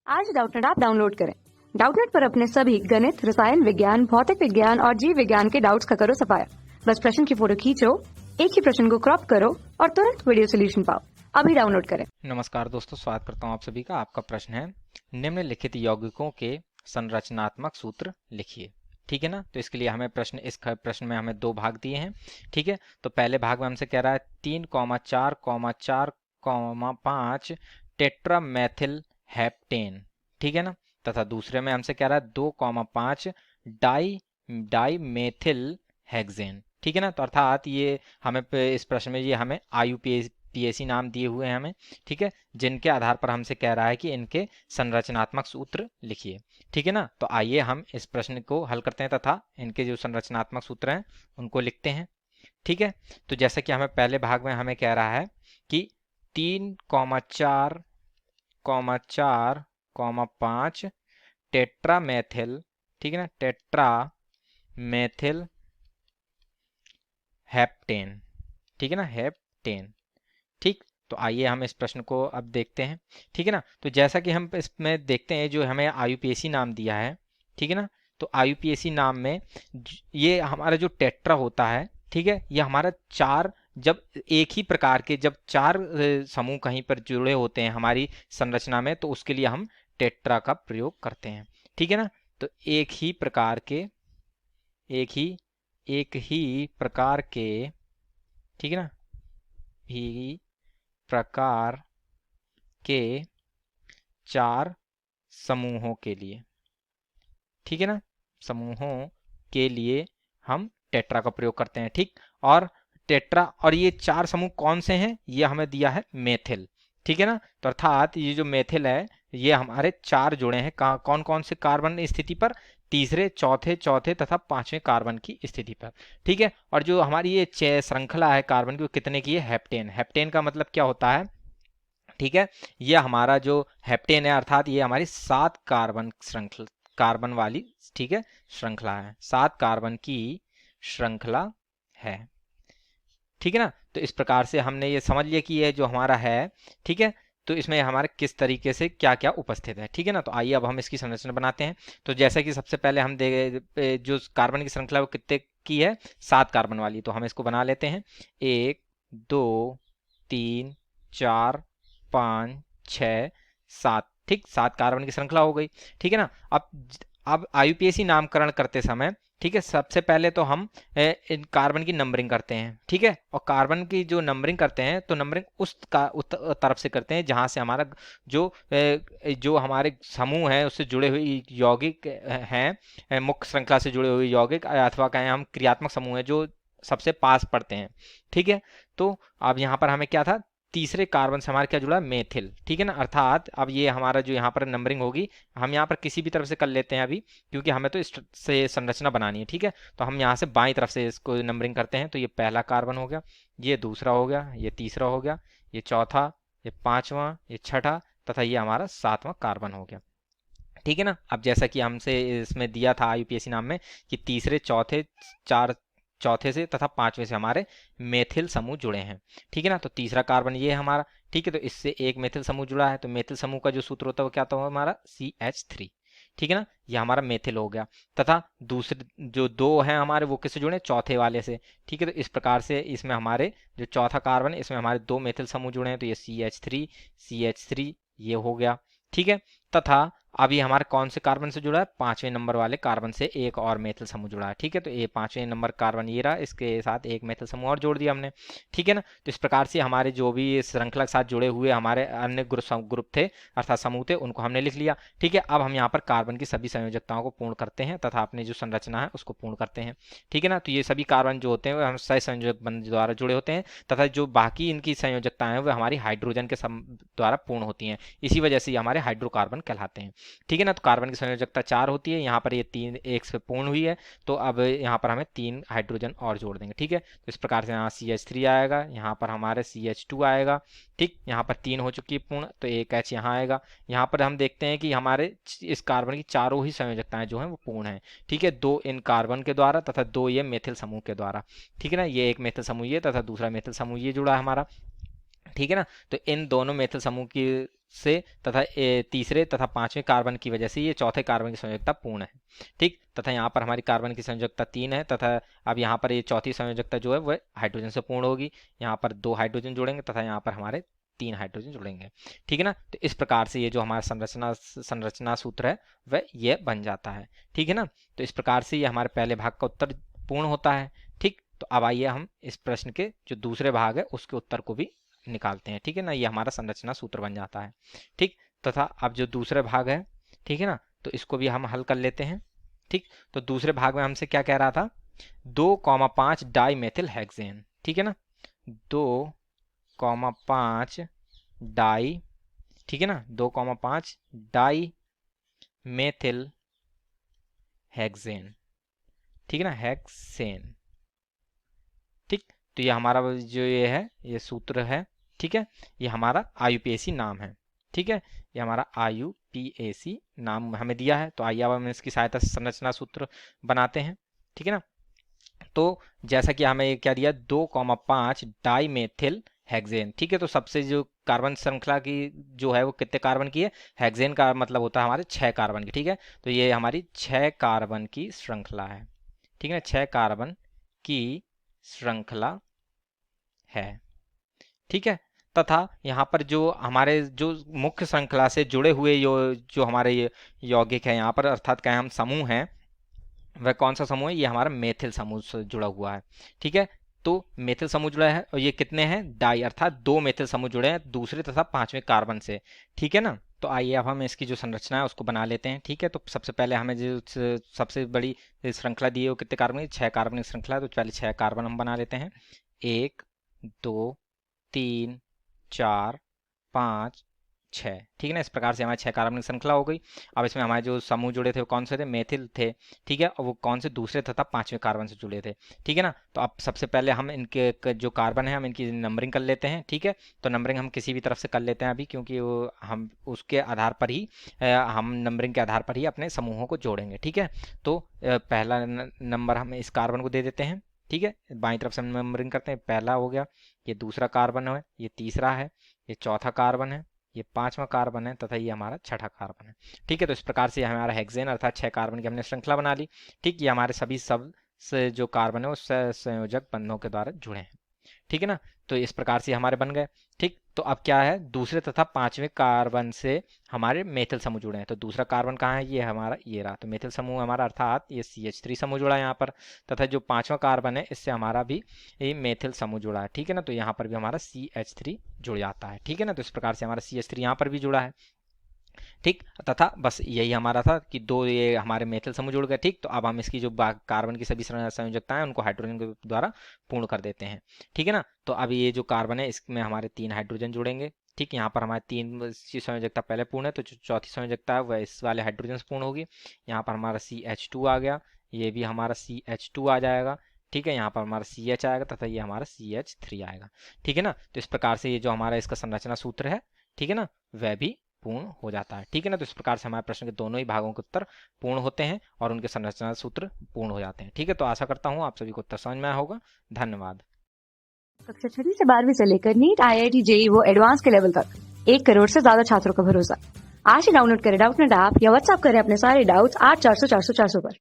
आज Doubtnut app download करें। Doubtnut पर अपने सभी गणित, रसायन विज्ञान, भौतिक विज्ञान और जीव विज्ञान के डाउट्स का करो सफाया। बस प्रश्न की फोटो खींचो, एक ही प्रश्न को क्रॉप करो और तुरंत वीडियो सोल्यूशन पाओ। अभी डाउनलोड करें। नमस्कार दोस्तों, स्वागत करता हूं आप सभी का। आपका प्रश्न है, निम्नलिखित यौगिकों के संरचनात्मक सूत्र लिखिए। ठीक है ना। तो इसके लिए हमें प्रश्न में हमें दो भाग दिए हैं। ठीक है। तो पहले भाग में हमसे कह रहा है 3,4,4,5 टेट्रामेथिल हेप्टेन। ठीक है ना। तथा दूसरे में हमसे कह रहा है 2,5 डाई मेथिल हेक्सेन। ठीक है ना। तो अर्थात ये हमें इस प्रश्न में ये हमें IUPAC नाम दिए हुए हैं हमें। ठीक है। जिनके आधार पर हमसे कह रहा है कि इनके संरचनात्मक सूत्र लिखिए। ठीक है ना। तो आइए हम इस प्रश्न को हल करते हैं तथा इनके जो संरचनात्मक सूत्र हैं उनको लिखते हैं। ठीक है। तो जैसा कि हमें पहले भाग में हमें कह रहा है कि 3,4,4,5 टेट्रामेथिल, ठीक है ना, टेट्रामेथिल हेप्टेन। ठीक है ना, हेप्टेन। ठीक। तो आइए हम इस प्रश्न को अब देखते हैं। ठीक है ना। तो जैसा कि हम इसमें देखते हैं जो हमें IUPAC नाम दिया है। ठीक है ना। तो IUPAC नाम में ये हमारा जो टेट्रा होता है, ठीक है, ये हमारा चार, जब एक ही प्रकार के जब चार समूह कहीं पर जुड़े होते हैं हमारी संरचना में, तो उसके लिए हम टेट्रा का प्रयोग करते हैं। ठीक है ना। तो एक ही प्रकार के, ठीक है ना, ही प्रकार के चार समूहों के लिए, ठीक है ना, समूहों के लिए हम टेट्रा का प्रयोग करते हैं। ठीक। और टेट्रा, और ये चार समूह कौन से हैं, ये हमें दिया है मेथिल। ठीक है ना। तो अर्थात ये जो मेथिल है ये हमारे चार जुड़े हैं कौन कौन से कार्बन स्थिति पर, तीसरे, चौथे चौथे तथा पांचवें कार्बन की स्थिति पर। ठीक है। और जो हमारी ये श्रृंखला है कार्बन की, वो कितने की है, हेप्टेन। हेप्टेन का मतलब क्या होता है, ठीक है, ये हमारा जो हेप्टेन है अर्थात ये हमारी 7 कार्बन वाली, ठीक है, श्रृंखला है, 7 कार्बन की श्रृंखला है। ठीक है ना। तो इस प्रकार से हमने ये समझ लिया कि ये जो हमारा है, ठीक है, तो इसमें हमारे किस तरीके से क्या क्या उपस्थित है। ठीक है ना। तो आइए अब हम इसकी संरचना बनाते हैं। तो जैसा कि सबसे पहले हम जो कार्बन की श्रृंखला वो कितने की है, 7 कार्बन वाली। तो हम इसको बना लेते हैं, 1 2 3 4 5 6 7। ठीक, 7 कार्बन की श्रृंखला हो गई। ठीक है ना। अब IUPAC नामकरण करते समय, ठीक है, सबसे पहले तो हम इन कार्बन की नंबरिंग करते हैं। ठीक है। और कार्बन की जो नंबरिंग करते हैं तो नंबरिंग उस तरफ से करते हैं जहां से हमारा जो हमारे समूह है उससे जुड़े हुए यौगिक हैं, मुख्य श्रृंखला से जुड़े हुए यौगिक, अथवा कहें हम क्रियात्मक समूह है जो सबसे पास पड़ते हैं। ठीक है। तो अब यहाँ पर हमें क्या था, तीसरे कार्बन से हमारा क्या जुड़ा, मेथिल। ठीक है ना। अर्थात अब ये हमारा जो यहाँ पर नंबरिंग होगी, हम यहाँ पर किसी भी तरफ से कर लेते हैं अभी, क्योंकि हमें तो इससे संरचना बनानी है। ठीक है। तो हम यहाँ से बाईं तरफ से इसको नंबरिंग करते हैं। तो ये पहला कार्बन हो गया, ये दूसरा हो गया, ये तीसरा हो गया, ये चौथा, ये पांचवा, ये छठा तथा ये हमारा 7वां कार्बन हो गया। ठीक है ना। अब जैसा कि हमसे इसमें दिया था IUPAC नाम में कि तीसरे चौथे से तथा पांचवें से हमारे मेथिल समूह जुड़े हैं। ठीक है ना। तो तीसरा कार्बन ये है हमारा। ठीक है। तो इससे एक मेथिल समूह जुड़ा है। तो मेथिल समूह का जो सूत्र होता है वो क्या होता है, हमारा CH3। ठीक है ना। ये हमारा मेथिल हो गया। तथा दूसरे जो दो हैं हमारे वो किससे जुड़े, चौथे वाले से। ठीक है। तो इस प्रकार से इसमें हमारे जो चौथा कार्बन है इसमें हमारे दो मेथिल समूह जुड़े हैं। तो ये CH3 ये हो गया। ठीक है। तथा अब ये हमारे कौन से कार्बन से जुड़ा है, पांचवें नंबर वाले कार्बन से एक और मेथिल समूह जुड़ा है। ठीक है। तो ये पांचवें नंबर कार्बन ये रहा, इसके साथ एक मेथिल समूह और जोड़ दिया हमने। ठीक है ना। तो इस प्रकार से हमारे जो भी इस श्रृंखला के साथ जुड़े हुए हमारे अन्य ग्रुप थे अर्थात समूह थे, उनको हमने लिख लिया। ठीक है। अब हम यहाँ पर कार्बन की सभी संयोजकताओं को पूर्ण करते हैं तथा अपनी जो संरचना है उसको पूर्ण करते हैं। ठीक है ना। तो ये सभी कार्बन जो होते हैं वो हम सहसंयोजक बंध द्वारा जुड़े होते हैं तथा जो बाकी इनकी संयोजकताएं हैं वो हमारी हाइड्रोजन के द्वारा पूर्ण होती हैं। इसी वजह से ये हमारे हाइड्रोकार्बन कहलाते हैं। ठीक है ना। तो कार्बन की संयोजकता 4 होती है, यहाँ पर ये 3 एक से पूर्ण हुई है, तो अब यहाँ पर हमें 3 हाइड्रोजन और जोड़ देंगे। ठीक है। तो इस प्रकार से यहाँ CH3 आएगा, यहाँ पर हमारे CH2 आएगा। ठीक, यहाँ पर 3 हो चुकी है पूर्ण, तो एक H यहाँ आएगा। यहाँ पर हम देखते हैं कि हमारे इस कार्बन की चारों ही संयोजकताएं जो हैं वो पूर्ण हैं। ठीक है। 2 इन कार्बन के द्वारा तथा 2 ये मेथिल समूह के द्वारा। ठीक है ना। ये एक मेथिल समूह ये तथा दूसरा मेथिल समूह ये जुड़ा है हमारा। ठीक है ना। तो इन दोनों मेथिल समूह की से तथा तीसरे तथा पांचवें कार्बन की वजह से ये चौथे कार्बन की संयोजकता पूर्ण है। ठीक, तथा यहाँ पर हमारी कार्बन की संयोजकता 3 है तथा अब यहाँ पर ये चौथी संयोजकता जो है वह हाइड्रोजन से पूर्ण होगी। यहाँ पर 2 हाइड्रोजन जुड़ेंगे तथा यहाँ पर हमारे 3 हाइड्रोजन जुड़ेंगे। ठीक है ना। तो इस प्रकार से ये जो हमारा संरचना सूत्र है वह ये बन जाता है। ठीक है ना। तो इस प्रकार से ये हमारे पहले भाग का उत्तर पूर्ण होता है। ठीक, तो अब आइए हम इस प्रश्न के जो दूसरे भाग है उसके उत्तर को भी निकालते हैं। ठीक है ना। ये हमारा संरचना सूत्र बन जाता है। ठीक, तथा अब जो दूसरे भाग है, ठीक है ना, तो इसको भी हम हल कर लेते हैं। ठीक, तो दूसरे भाग में हमसे क्या कह रहा था, 2,5 डाई मेथिल हेक्सेन। ठीक है ना, 2,5 डाई, ठीक है ना, 2,5 डाई मेथिल हेक्सेन। ठीक है ना, हेक्सेन। ठीक, तो ये हमारा जो ये है ये सूत्र है। ठीक है, ये हमारा IUPAC नाम है। ठीक है, ये हमारा IUPAC नाम हमें दिया है। तो आइए अब हम इसकी सहायता से संरचना सूत्र बनाते हैं। ठीक है ना। तो जैसा कि हमें क्या दिया, 2,5 डाई मेथिल हेक्सेन। ठीक है, तो सबसे जो कार्बन श्रृंखला की जो है वो कितने कार्बन की है, हेक्सेन का मतलब होता है हमारे 6 कार्बन की। ठीक है, तो ये हमारी 6 कार्बन की श्रृंखला है। ठीक है ना, 6 कार्बन की श्रृंखला है। ठीक है, तथा यहाँ पर जो हमारे जो मुख्य श्रृंखला से जुड़े हुए जो हमारे ये यौगिक है यहाँ पर, अर्थात क्या हम समूह हैं, वह कौन सा समूह है, ये हमारा मेथिल समूह से जुड़ा हुआ है। ठीक है, तो मेथिल समूह जुड़ा है और ये कितने हैं, डाई, अर्थात 2 मेथिल समूह जुड़े हैं दूसरे तथा पांचवें कार्बन से। ठीक है ना। तो आइए अब हम इसकी जो संरचना है उसको बना लेते हैं। ठीक है, तो सबसे पहले हमें जो सबसे बड़ी श्रृंखला दी है वो कितने कार्बन की, 6 कार्बन की श्रृंखला है। तो पहले 6 कार्बन हम बना लेते हैं, 1 2 3 4 5 6। ठीक है ना, इस प्रकार से हमारे 6 कार्बन की श्रृंखला हो गई। अब इसमें हमारे जो समूह जुड़े थे वो कौन से थे, मेथिल थे। ठीक है, और वो कौन से, दूसरे तथा पांचवें कार्बन से जुड़े थे। ठीक है ना। तो अब सबसे पहले हम इनके जो कार्बन है हम इनकी नंबरिंग कर लेते हैं। ठीक है, तो नंबरिंग हम किसी भी तरफ से कर लेते हैं अभी, क्योंकि वो हम उसके आधार पर ही हम नंबरिंग के आधार पर ही अपने समूहों को जोड़ेंगे। ठीक है, तो पहला नंबर हम इस कार्बन को दे देते हैं। ठीक है, बाईं तरफ से हम नंबरिंग करते हैं, पहला हो गया, ये दूसरा कार्बन है, ये तीसरा है, ये चौथा कार्बन है, ये पांचवा कार्बन है तथा ये हमारा छठा कार्बन है। ठीक है, तो इस प्रकार से हमारा हेक्सेन अर्थात 6 कार्बन की हमने श्रृंखला बना ली। ठीक, ये हमारे सभी सब से जो कार्बन है उस संयोजक बंधों के द्वारा जुड़े हैं। ठीक है ना, तो इस प्रकार से हमारे बन गए। ठीक, तो अब क्या है, दूसरे तथा पांचवें कार्बन से हमारे मेथिल समूह जुड़े हैं। तो दूसरा कार्बन कहाँ है, ये हमारा ये रहा, तो मेथिल समूह हमारा अर्थात ये CH3 समूह जुड़ा है यहाँ पर, तथा जो पांचवा कार्बन है इससे हमारा भी ये मेथिल समूह जुड़ा है। ठीक है ना, तो यहाँ पर भी हमारा CH3 जुड़ जाता है। ठीक है ना, तो इस प्रकार से हमारा CH3 यहाँ पर भी जुड़ा है। ठीक, तथा बस यही हमारा था कि 2 ये हमारे मेथिल समूह जुड़ गए। ठीक, तो अब हम इसकी जो कार्बन की सभी संयोजकताएं हैं उनको हाइड्रोजन के द्वारा पूर्ण कर देते हैं। ठीक है ना, तो अब ये जो कार्बन है इसमें हमारे 3 हाइड्रोजन जुड़ेंगे। ठीक, यहाँ पर हमारे 3 संयोजकता पहले पूर्ण है, तो जो चौथी संयोजकता है वह इस वाले हाइड्रोजन से पूर्ण होगी। यहाँ पर हमारा CH2 आ गया, ये भी हमारा CH2 आ जाएगा। ठीक है, यहाँ पर हमारा CH आएगा तथा ये हमारा CH3 आएगा। ठीक है ना, तो इस प्रकार से ये जो हमारा इसका संरचना सूत्र है, ठीक है ना, वह भी पूर्ण हो जाता है। ठीक है ना, तो इस प्रकार से हमारे प्रश्न के दोनों ही भागों के उत्तर पूर्ण होते हैं और उनके संरचना सूत्र पूर्ण हो जाते हैं। ठीक है, तो आशा करता हूँ आप सभी को उत्तर समझ में आया होगा। धन्यवाद। कक्षा 6 से 12वीं से लेकर नीट, IIT, JEE वो एडवांस के लेवल तक 1 करोड़ से ज्यादा छात्रों का भरोसा। आज ही डाउनलोड करें डाउटनेट ऐप या व्हाट्सएप करें अपने सारे डाउट्स 8400 400 400 पर।